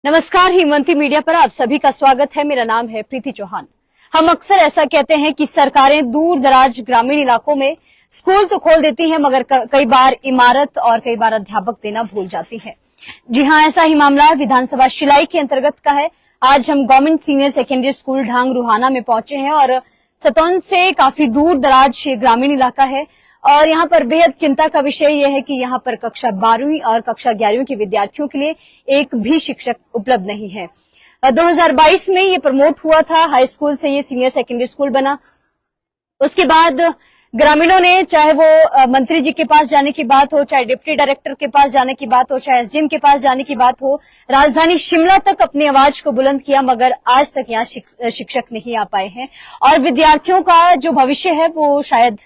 नमस्कार, हिमवंती मीडिया पर आप सभी का स्वागत है। मेरा नाम है प्रीति चौहान। हम अक्सर ऐसा कहते हैं कि सरकारें दूर दराज ग्रामीण इलाकों में स्कूल तो खोल देती हैं, मगर कई बार इमारत और कई बार अध्यापक देना भूल जाती हैं। जी हां, ऐसा ही मामला विधानसभा शिलाई के अंतर्गत का है। आज हम गवर्नमेंट सीनियर सेकेंडरी स्कूल ढांग रुहाना में पहुंचे हैं और सतौन से काफी दूर दराज ये ग्रामीण इलाका है और यहाँ पर बेहद चिंता का विषय यह है कि यहाँ पर कक्षा 12वीं और कक्षा 11वीं के विद्यार्थियों के लिए एक भी शिक्षक उपलब्ध नहीं है। 2022 में ये प्रमोट हुआ था, हाई स्कूल से ये सीनियर सेकेंडरी स्कूल बना। उसके बाद ग्रामीणों ने, चाहे वो मंत्री जी के पास जाने की बात हो, चाहे डिप्टी डायरेक्टर के पास जाने की बात हो, चाहे एसडीएम के पास जाने की बात हो, राजधानी शिमला तक अपनी आवाज को बुलंद किया, मगर आज तक यहाँ शिक्षक नहीं आ पाए हैं और विद्यार्थियों का जो भविष्य है वो शायद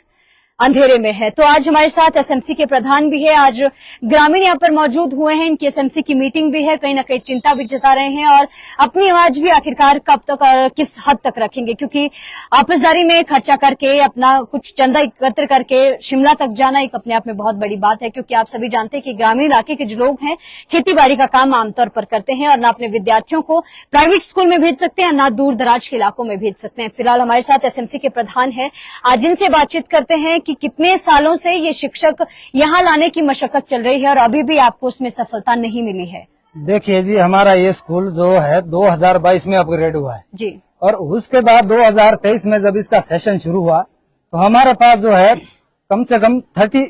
अंधेरे में है। तो आज हमारे साथ एसएमसी के प्रधान भी है, आज ग्रामीण यहाँ पर मौजूद हुए हैं, इनकी एसएमसी की मीटिंग भी है, कहीं ना कहीं चिंता भी जता रहे हैं और अपनी आवाज भी आखिरकार कब तक और किस हद तक रखेंगे, क्योंकि आपसदारी में खर्चा करके अपना कुछ चंदा एकत्र करके शिमला तक जाना एक अपने आप में बहुत बड़ी बात है, क्योंकि आप सभी जानते हैं कि ग्रामीण इलाके के जो लोग हैं खेती बाड़ी का काम आमतौर पर करते हैं और ना अपने विद्यार्थियों को प्राइवेट स्कूल में भेज सकते हैं, ना दूर दराज के इलाकों में भेज सकते हैं। फिलहाल हमारे साथ एसएमसी के प्रधान है, आज इनसे बातचीत करते हैं कि कितने सालों से ये शिक्षक यहाँ लाने की मशक्कत चल रही है और अभी भी आपको उसमें सफलता नहीं मिली है। देखिए जी, हमारा ये स्कूल जो है 2022 में अपग्रेड हुआ है जी, और उसके बाद 2023 में जब इसका सेशन शुरू हुआ तो हमारे पास जो है कम से कम 30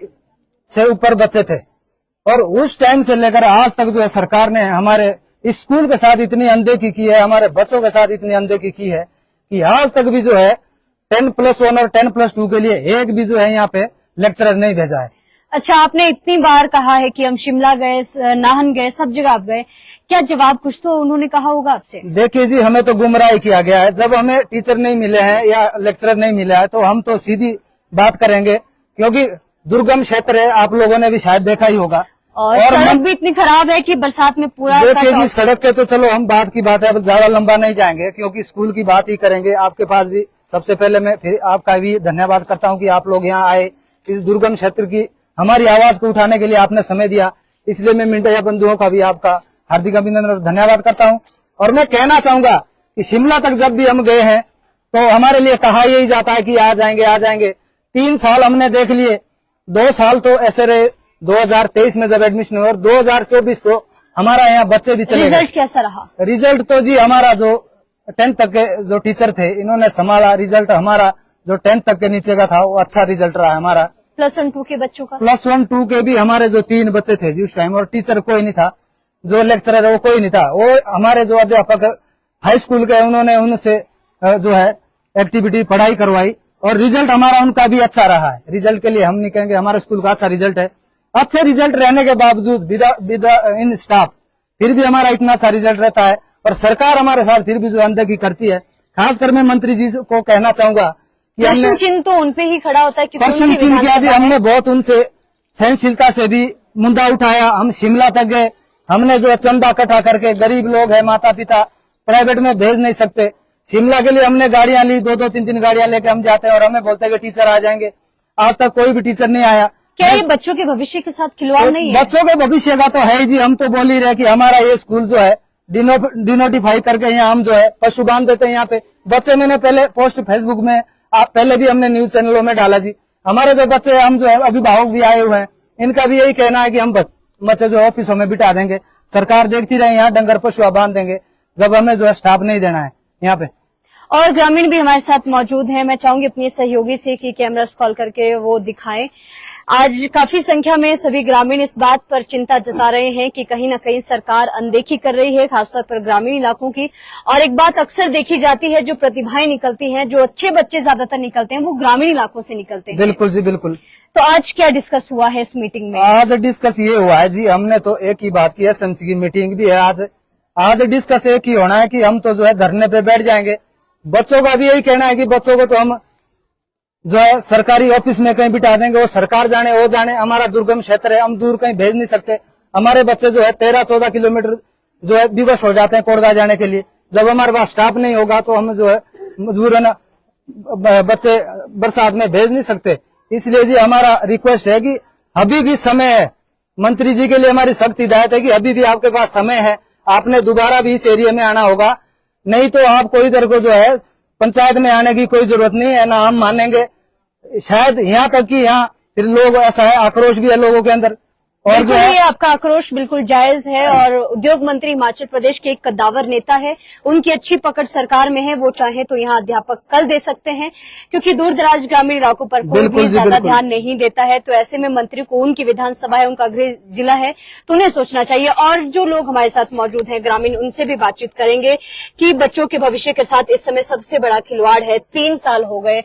से ऊपर बच्चे थे और उस टाइम से लेकर आज तक जो है सरकार ने हमारे इस स्कूल के साथ इतनी अनदेखी की है, हमारे बच्चों के साथ इतनी अनदेखी की है कि आज तक भी जो है 10+1 और 10+2 के लिए एक भी जो है यहाँ पे लेक्चरर नहीं भेजा है। अच्छा, आपने इतनी बार कहा है कि हम शिमला गए, नाहन गए, सब जगह आप गए, क्या जवाब कुछ तो उन्होंने कहा होगा आपसे? देखिए जी, हमें तो गुमराह किया गया है। जब हमें टीचर नहीं मिले हैं या लेक्चरर नहीं मिला है तो हम तो सीधी बात करेंगे, क्योंकि दुर्गम क्षेत्र है, आप लोगों ने भी शायद देखा ही होगा और सड़क भी इतनी खराब है कि बरसात में पूरा। देखिए जी, सड़क के तो चलो हम बात की बात है, अब ज्यादा लंबा नहीं जाएंगे क्योंकि स्कूल की बात ही करेंगे। आपके पास भी सबसे पहले मैं फिर आपका भी धन्यवाद करता हूं कि आप लोग यहाँ आए, इस दुर्गम क्षेत्र की हमारी आवाज को उठाने के लिए आपने समय दिया, इसलिए मैं मीडिया बंधुओं का भी आपका हार्दिक अभिनंदन और धन्यवाद करता हूं। और मैं कहना चाहूंगा कि शिमला तक जब भी हम गए हैं तो हमारे लिए कहा यही जाता है कि आ जाएंगे आ जाएंगे। 3 साल हमने देख लिए, 2 साल तो ऐसे रहे, 2023 में जब एडमिशन हुआ और 2024 तो हमारा यहाँ बच्चे भी चले गए। रिजल्ट कैसा रहा? रिजल्ट तो जी हमारा जो 10th तक के जो टीचर थे इन्होंने संभाला, रिजल्ट हमारा जो 10th तक के नीचे का था वो अच्छा रिजल्ट रहा हमारा। +1-2 के बच्चों का? +1-2 के भी हमारे जो 3 बच्चे थे जी उस टाइम, और टीचर कोई नहीं था, जो लेक्चरर है वो कोई नहीं था। वो हमारे जो अध्यापक हाई स्कूल के उन्होंने उनसे जो है एक्टिविटी पढ़ाई करवाई और रिजल्ट हमारा उनका भी अच्छा रहा है। रिजल्ट के लिए हम नहीं कहेंगे, हमारे स्कूल का अच्छा रिजल्ट है। अच्छे रिजल्ट रहने के बावजूद इन स्टाफ फिर भी हमारा इतना अच्छा रिजल्ट रहता है और सरकार हमारे साथ फिर भी जो अनदेखी करती है। खासकर मैं मंत्री जी को कहना चाहूंगा कि प्रश्न चिन्ह तो उनपे ही खड़ा होता है, प्रश्न चिन्ह किया जी, हमने बहुत उनसे सहनशीलता से भी मुद्दा उठाया। हम शिमला तक गए, हमने जो चंदा इकट्ठा करके, गरीब लोग है, माता पिता प्राइवेट में भेज नहीं सकते, शिमला के लिए हमने गाड़ियां ली, 2-2, 3-3 गाड़ियां लेके हम जाते हैं और हमें बोलते हैं कि टीचर आ जाएंगे। आज तक कोई भी टीचर नहीं आया। क्या ये बच्चों के भविष्य के साथ खिलवाड़ नहीं है? बच्चों के भविष्य का तो है जी, हम तो बोल ही रहे कि हमारा ये स्कूल जो है डिनोटिफाई करके यहाँ हम जो है पशु बांध देते हैं यहाँ पे बच्चे। मैंने पहले पोस्ट फेसबुक में, आप पहले भी हमने न्यूज चैनलों में डाला जी, हमारे जो बच्चे हम जो है अभिभावक भी आए हुए हैं, इनका भी यही कहना है कि हम बच्चे जो ऑफिसों में बिठा देंगे, सरकार देखती रहे, यहाँ डंगर पशु बांध देंगे जब हमें जो है स्टाफ नहीं देना है यहाँ पे। और ग्रामीण भी हमारे साथ मौजूद हैं, मैं चाहूंगी अपने सहयोगी से कि कैमरा कॉल करके वो दिखाएं। आज काफी संख्या में सभी ग्रामीण इस बात पर चिंता जता रहे हैं कि कहीं न कहीं सरकार अनदेखी कर रही है, खासतौर पर ग्रामीण इलाकों की। और एक बात अक्सर देखी जाती है, जो प्रतिभाएं निकलती हैं, जो अच्छे बच्चे ज्यादातर निकलते हैं, वो ग्रामीण इलाकों से निकलते हैं। बिल्कुल जी, बिल्कुल। तो आज क्या डिस्कस हुआ है इस मीटिंग में? आज डिस्कस ये हुआ है जी, हमने तो एक ही बात की है, एसएमसी की मीटिंग भी है आज डिस्कस एक ही होना है कि हम तो जो है धरने पे बैठ जाएंगे। बच्चों का भी यही कहना है कि बच्चों को तो हम जो है सरकारी ऑफिस में कहीं बिठा देंगे, वो सरकार जाने वो जाने, हमारा दुर्गम क्षेत्र है, हम दूर कहीं भेज नहीं सकते। हमारे बच्चे जो है 13-14 किलोमीटर जो है विवश हो जाते हैं कोटदा जाने के लिए। जब हमारे पास स्टाफ नहीं होगा तो हम जो है मजबूरन बच्चे बरसात में भेज नहीं सकते। इसलिए जी हमारा रिक्वेस्ट है कि अभी भी समय है, मंत्री जी के लिए हमारी सख्त हिदायत है कि अभी भी आपके पास समय है, आपने दोबारा भी इस एरिया में आना होगा, नहीं तो आपको इधर को जो है पंचायत में आने की कोई जरूरत नहीं है, ना हम मानेंगे। शायद यहाँ तक कि यहाँ फिर लोग ऐसा है, आक्रोश भी है लोगों के अंदर। और जो बिल्कुल, है ये आपका आक्रोश बिल्कुल जायज है और उद्योग मंत्री हिमाचल प्रदेश के एक कद्दावर नेता है, उनकी अच्छी पकड़ सरकार में है, वो चाहे तो यहाँ अध्यापक कल दे सकते हैं, क्योंकि दूर दराज ग्रामीण इलाकों पर कोई बिल्कुल भी जी, ज्यादा बिल्कुल। ध्यान नहीं देता है। तो ऐसे में मंत्री को उनकी विधानसभा है, उनका गृह जिला है, तो उन्हें सोचना चाहिए। और जो लोग हमारे साथ मौजूद हैं ग्रामीण, उनसे भी बातचीत करेंगे कि बच्चों के भविष्य के साथ इस समय सबसे बड़ा खिलवाड़ है। 3 साल हो गए,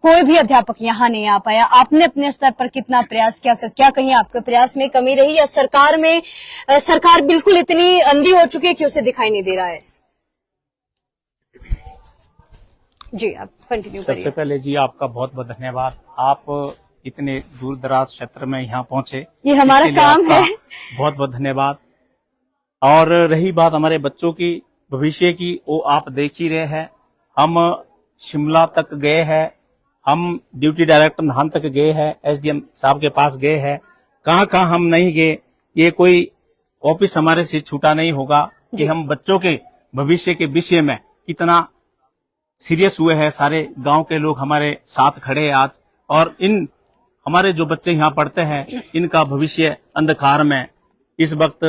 कोई भी अध्यापक यहाँ नहीं आ पाया। आपने अपने स्तर पर कितना प्रयास किया, क्या कहीं आपके प्रयास में कमी रही, या सरकार बिल्कुल इतनी अंधी हो चुकी है कि उसे दिखाई नहीं दे रहा है? जी, आप कंटिन्यू सबसे करिए। पहले जी आपका बहुत बहुत धन्यवाद। आप इतने दूर दराज क्षेत्र में यहाँ पहुंचे, ये हमारा इसके लिए काम आपका है। बहुत बहुत धन्यवाद। और रही बात हमारे बच्चों की भविष्य की, वो आप देख ही रहे हैं। हम शिमला तक गए हैं, हम ड्यूटी डायरेक्टर नाहन तक गए हैं, एसडीएम साहब के पास गए हैं, कहाँ कहाँ हम नहीं गए। ये कोई ऑफिस हमारे से छूटा नहीं होगा कि हम बच्चों के भविष्य के विषय में कितना सीरियस हुए हैं। सारे गांव के लोग हमारे साथ खड़े हैं आज, और इन हमारे जो बच्चे यहाँ पढ़ते हैं, इनका भविष्य अंधकार में इस वक्त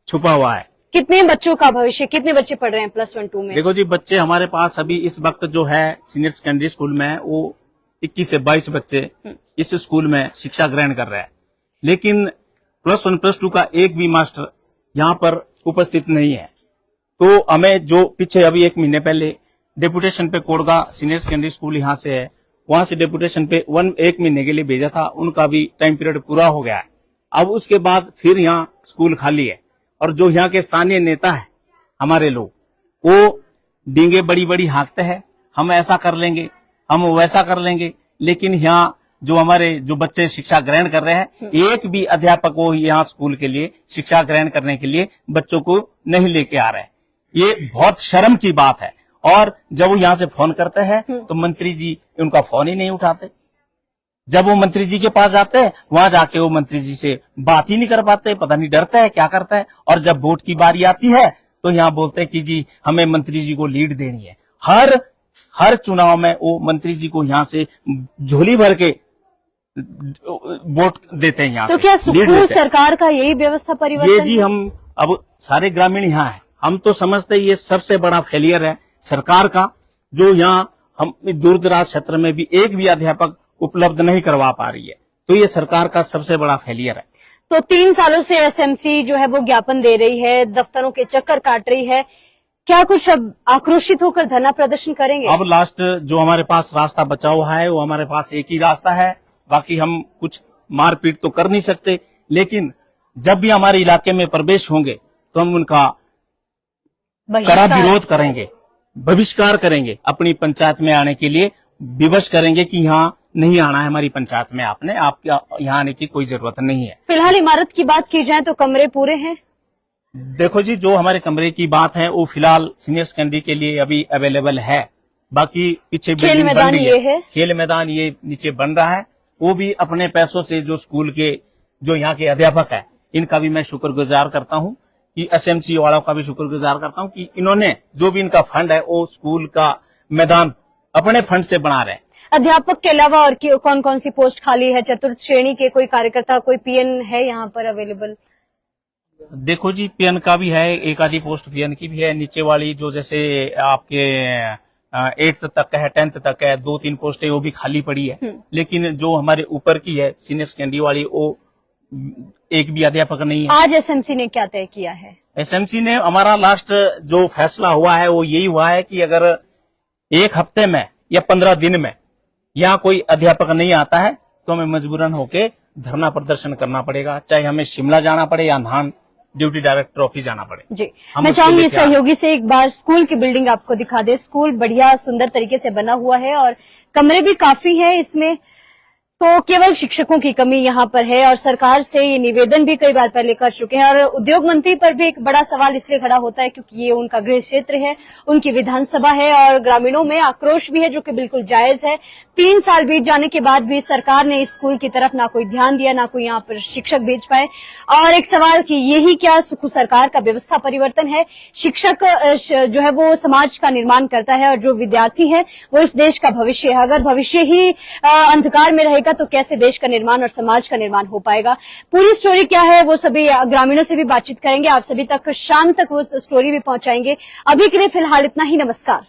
छुपा हुआ है। कितने बच्चों का भविष्य, कितने बच्चे पढ़ रहे हैं प्लस 1 2 में? देखो जी, बच्चे हमारे पास अभी इस वक्त जो है सीनियर सेकेंडरी स्कूल में, वो 21 से 22 बच्चे इस स्कूल में शिक्षा ग्रहण कर रहे हैं। लेकिन प्लस 1 प्लस 2 का एक भी मास्टर यहाँ पर उपस्थित नहीं है। तो हमें जो पीछे अभी 1 महीने पहले डेपुटेशन पे कोड़गा सीनियर सेकेंडरी स्कूल यहाँ से है, वहां से डेपुटेशन पे 1 महीने के लिए भेजा था, उनका भी टाइम पीरियड पूरा हो गया है। अब उसके बाद फिर यहाँ स्कूल खाली है, और जो यहाँ के स्थानीय नेता है हमारे लोग, वो डींगे बड़ी बड़ी हाँकते हैं, हम ऐसा कर लेंगे, हम वैसा कर लेंगे। लेकिन यहाँ जो हमारे जो बच्चे शिक्षा ग्रहण कर रहे हैं, एक भी अध्यापक वो यहाँ स्कूल के लिए शिक्षा ग्रहण करने के लिए बच्चों को नहीं लेके आ रहे हैं। ये बहुत शर्म की बात है। और जब वो यहाँ से फोन करते हैं तो मंत्री जी उनका फोन ही नहीं उठाते। जब वो मंत्री जी के पास जाते हैं, वहां जाके वो मंत्री जी से बात ही नहीं कर पाते, पता नहीं डरता है क्या करता है। और जब वोट की बारी आती है तो यहाँ बोलते हैं कि जी हमें मंत्री जी को लीड देनी है। हर चुनाव में वो मंत्री जी को यहाँ से झोली भर के वोट देते हैं। यहाँ तो से क्या लीड स्कूल देते हैं। सरकार का यही व्यवस्था परिवर्तन ये जी है? हम अब सारे ग्रामीण यहाँ है, हम तो समझते हैं ये सबसे बड़ा फेलियर है सरकार का, जो यहाँ हम दूर दराज क्षेत्र में भी एक भी अध्यापक उपलब्ध नहीं करवा पा रही है। तो ये सरकार का सबसे बड़ा फेलियर है। तो 3 सालों से एसएमसी जो है वो ज्ञापन दे रही है, दफ्तरों के चक्कर काट रही है, क्या कुछ अब आक्रोशित होकर धरना प्रदर्शन करेंगे? अब लास्ट जो हमारे पास रास्ता बचा हुआ है, वो हमारे पास एक ही रास्ता है। बाकी हम कुछ मारपीट तो कर नहीं सकते, लेकिन जब भी हमारे इलाके में प्रवेश होंगे तो हम उनका कड़ा विरोध करेंगे, बहिष्कार करेंगे। अपनी पंचायत में आने के लिए विवश करेंगे कि यहाँ नहीं आना है हमारी पंचायत में, आपने यहाँ आने की कोई जरूरत नहीं है। फिलहाल इमारत की बात की जाए तो कमरे पूरे हैं? देखो जी, जो हमारे कमरे की बात है वो फिलहाल सीनियर सेकेंडरी के लिए अभी अवेलेबल है। बाकी पीछे खेल बिल्डिंग मैदान बन रही ये है? खेल मैदान ये नीचे बन रहा है, वो भी अपने पैसों से। जो स्कूल के जो यहाँ के अध्यापक है, इनका भी मैं शुक्रगुजार करता हूँ, कि एसएमसी वालों का भी शुक्रगुजार करता हूँ कि इन्होंने जो भी इनका फंड है वो स्कूल का मैदान अपने फंड से बना रहे हैं। अध्यापक के अलावा और कौन कौन सी पोस्ट खाली है? चतुर्थ श्रेणी के कोई कार्यकर्ता, कोई पीएन है यहाँ पर अवेलेबल? देखो जी, पीएन का भी है, एक आधी पोस्ट पीएन की भी है। नीचे वाली जो जैसे आपके 8th तक है, 10th तक है, 2-3 पोस्टें वो भी खाली पड़ी है। लेकिन जो हमारे ऊपर की है सीनियर सेकेंडरी वाली, वो एक भी अध्यापक नहीं है। आज एसएमसी ने क्या तय किया है? एसएमसी ने हमारा लास्ट जो फैसला हुआ है वो यही हुआ है कि अगर 1 हफ्ते में या 15 दिन में यहाँ कोई अध्यापक नहीं आता है तो हमें मजबूरन होके धरना प्रदर्शन करना पड़ेगा, चाहे हमें शिमला जाना पड़े या नाहन ड्यूटी डायरेक्टर ऑफिस जाना पड़े। जी, हम मैं उसके चाहूंगी लिए तैयार सहयोगी से एक बार स्कूल की बिल्डिंग आपको दिखा दे। स्कूल बढ़िया सुंदर तरीके से बना हुआ है और कमरे भी काफी हैं इसमें। तो केवल शिक्षकों की कमी यहाँ पर है और सरकार से ये निवेदन भी कई बार पहले कर चुके हैं और उद्योग मंत्री पर भी एक बड़ा सवाल इसलिए खड़ा होता है क्योंकि ये उनका गृह क्षेत्र है, उनकी विधानसभा है और ग्रामीणों में आक्रोश भी है जो कि बिल्कुल जायज है। 3 साल बीत जाने के बाद भी सरकार ने इस स्कूल की तरफ ना कोई ध्यान दिया, ना कोई यहाँ पर शिक्षक भेज पाए। और एक सवाल कि यही क्या सुखू सरकार का व्यवस्था परिवर्तन है? शिक्षक जो है वो समाज का निर्माण करता है और जो विद्यार्थी है वो इस देश का भविष्य है। अगर भविष्य ही अंधकार में रहेगा तो कैसे देश का निर्माण और समाज का निर्माण हो पाएगा? पूरी स्टोरी क्या है वो सभी ग्रामीणों से भी बातचीत करेंगे, आप सभी तक शाम तक वो स्टोरी भी पहुंचाएंगे। अभी के लिए फिलहाल इतना ही, नमस्कार।